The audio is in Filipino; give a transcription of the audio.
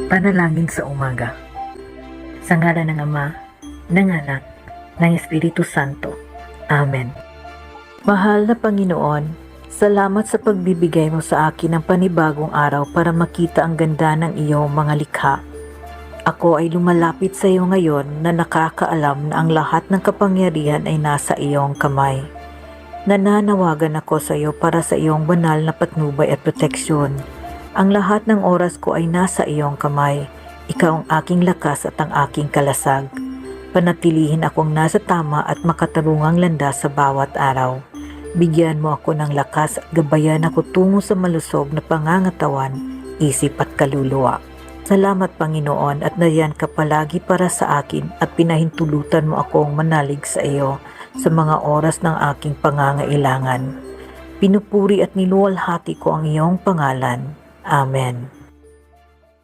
Panalangin sa umaga. Sa ngalan ng Ama, ng Anak, ng Espiritu Santo. Amen. Mahal na Panginoon, salamat sa pagbibigay mo sa akin ng panibagong araw para makita ang ganda ng iyong mga likha. Ako ay lumalapit sa iyo ngayon na nakakaalam na ang lahat ng kapangyarihan ay nasa iyong kamay. Nananawagan ako sa iyo para sa iyong banal na patnubay at proteksyon. Ang lahat ng oras ko ay nasa iyong kamay. Ikaw ang aking lakas at ang aking kalasag. Panatilihin akong nasa tama at makatarungang landas sa bawat araw. Bigyan mo ako ng lakas at gabayan ako tungo sa malusog na pangangatawan, isip at kaluluwa. Salamat Panginoon at nariyan ka palagi para sa akin at pinahintulutan mo akong manalig sa iyo sa mga oras ng aking pangangailangan. Pinupuri at niluwalhati ko ang iyong pangalan. Amen.